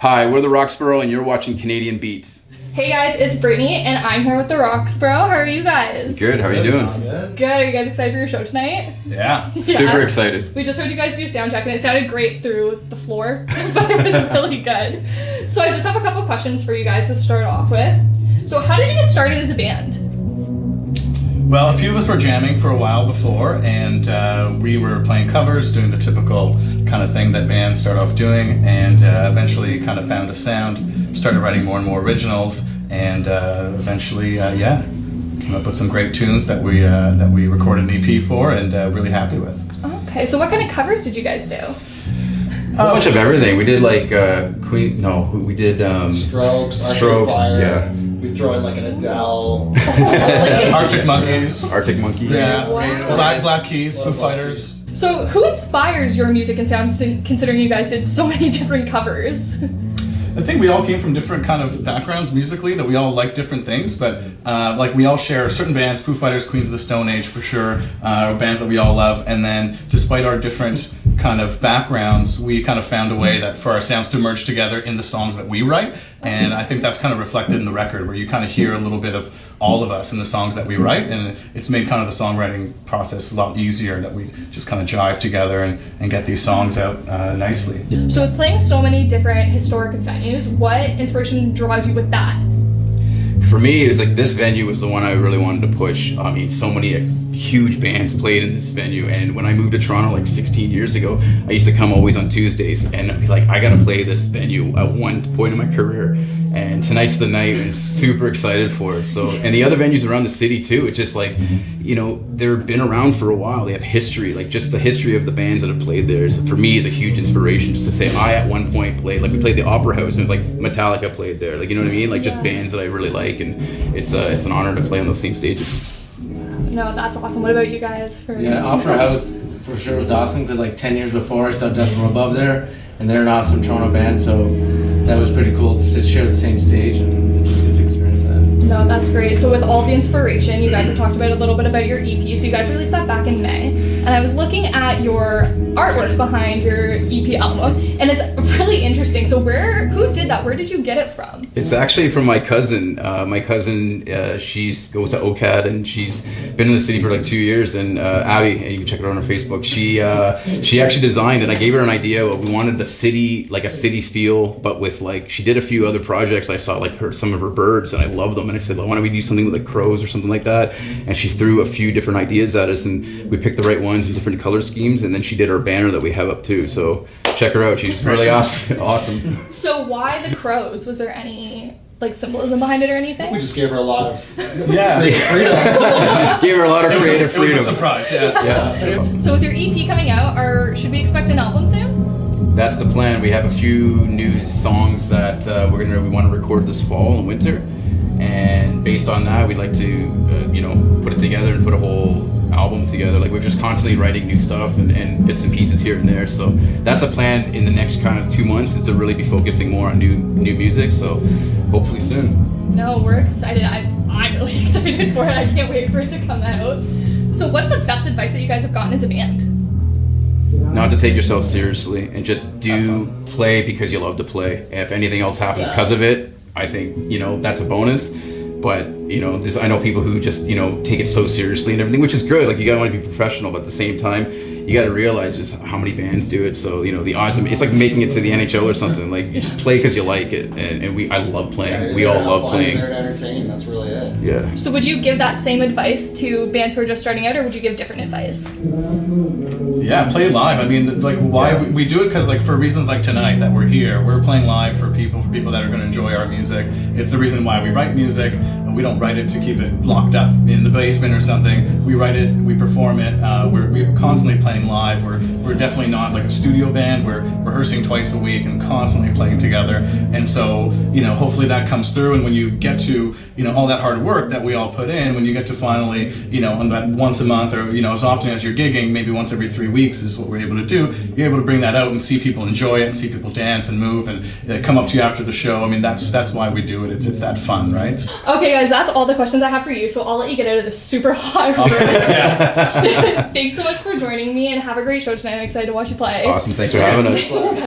Hi, we're the Roxborough and you're watching Canadian Beats. Hey guys, it's Britney and I'm here with the Roxborough. How are you guys? Good, how are you doing? Good. Are you guys excited for your show tonight? Yeah, super excited. We just heard you guys do sound check and it sounded great through the floor, but it was really good. So I just have a couple questions for you guys to start off with. So how did you get started as a band? Well, a few of us were jamming for a while before, and we were playing covers, doing the typical kind of thing that bands start off doing, and eventually kind of found a sound, started writing more and more originals, and eventually, came up with some great tunes that we recorded an EP for, and really happy with. Okay, so what kind of covers did you guys do? A bunch of everything. We did like Queen. No, we did Strokes. Fire. Yeah. We throw in like an Adele. Arctic Monkeys. Arctic Monkeys. Yeah. Wow. Black Keys. Foo Fighters. So who inspires your music and sounds, considering you guys did so many different covers? I think we all came from different kind of backgrounds musically, that we all like different things, but like we all share certain bands, Foo Fighters, Queens of the Stone Age for sure, bands that we all love, and then despite our different kind of backgrounds, we kind of found a way that for our sounds to merge together in the songs that we write, and I think that's kind of reflected in the record, where you kind of hear a little bit of all of us in the songs that we write, and it's made kind of the songwriting process a lot easier, that we just kind of jive together and get these songs out nicely. So with playing so many different historic venues, what inspiration draws you with that? For me, it was like this venue was the one I really wanted to push. I mean, so many huge bands played in this venue, and when I moved to Toronto like 16 years ago, I used to come always on Tuesdays, and I'd be like, I gotta play this venue at one point in my career, and tonight's the night, and I'm super excited for it. So, and the other venues around the city too, it's just like, you know, they've been around for a while, they have history, like just the history of the bands that have played there is, for me, is a huge inspiration, just to say, I at one point played, like we played the Opera House, and it was like Metallica played there, like, you know what I mean, like just bands that I really like, and it's an honor to play on those same stages. No, that's awesome. What about you guys? Yeah, Opera House for sure was awesome, because like 10 years before I saw Death from Above there, and they're an awesome Toronto band, so that was pretty cool to share the same stage and just get to experience that. No, that's great. So with all the inspiration, you guys have talked about a little bit about your EP, so you guys released that back in May, and I was looking at your artwork behind your EP album, and it's really interesting. So who did that? Where did you get it from? It's actually from my cousin. She goes to OCAD, and she's been in the city for like 2 years, and Abby, and you can check her out on her Facebook, she actually designed, and I gave her an idea. We wanted the city, like a city feel, but with like, she did a few other projects. I saw like some of her birds, and I love them, and I said, well, why don't we do something with like crows or something like that? And she threw a few different ideas at us, and we picked the right ones and different color schemes, and then she did our banner that we have up too. So check her out, she's really awesome. So why the crows? Was there any like symbolism behind it or anything? We just gave her a lot of freedom. Gave her a lot of creative freedom. It was a surprise, yeah. So with your EP coming out, should we expect an album soon? That's the plan. We have a few new songs that we want to record this fall and winter, and based on that, we'd like to put it together and put a whole album together. Like, we're just constantly writing new stuff and bits and pieces here and there. So that's a plan in the next kind of 2 months, is to really be focusing more on new music. So hopefully soon. No, we're excited. I'm really excited for it. I can't wait for it to come out. So what's the best advice that you guys have gotten as a band? Not to take yourself seriously, and just play because you love to play. And if anything else happens because of it, I think, that's a bonus. But, I know people who just, take it so seriously and everything, which is good. Like, you gotta want to be professional, but at the same time, you gotta realize just how many bands do it. So, the odds, it's like making it to the NHL or something. Like, you just play because you like it. And I love playing. We all love playing. You're there to entertain, that's really it. Yeah. So would you give that same advice to bands who are just starting out, or would you give different advice? Yeah, play live. I mean, like, why we do it, because like for reasons like tonight that we're here, we're playing live for people that are going to enjoy our music. It's the reason why we write music. We don't write it to keep it locked up in the basement or something. We write it, we perform it. We're constantly playing live. We're definitely not like a studio band. We're rehearsing twice a week and constantly playing together. And so, hopefully that comes through. And when you get to, all that hard work that we all put in, when you get to finally, on that once a month, or as often as you're gigging, maybe once every 3 weeks is what we're able to do. You're able to bring that out and see people enjoy it, and see people dance and move, and come up to you after the show. I mean, that's why we do it. It's that fun, right? Okay, guys, that's all the questions I have for you. So I'll let you get out of this super hot room. Thanks so much for joining me, and have a great show tonight. I'm excited to watch you play. Awesome, thanks for having us.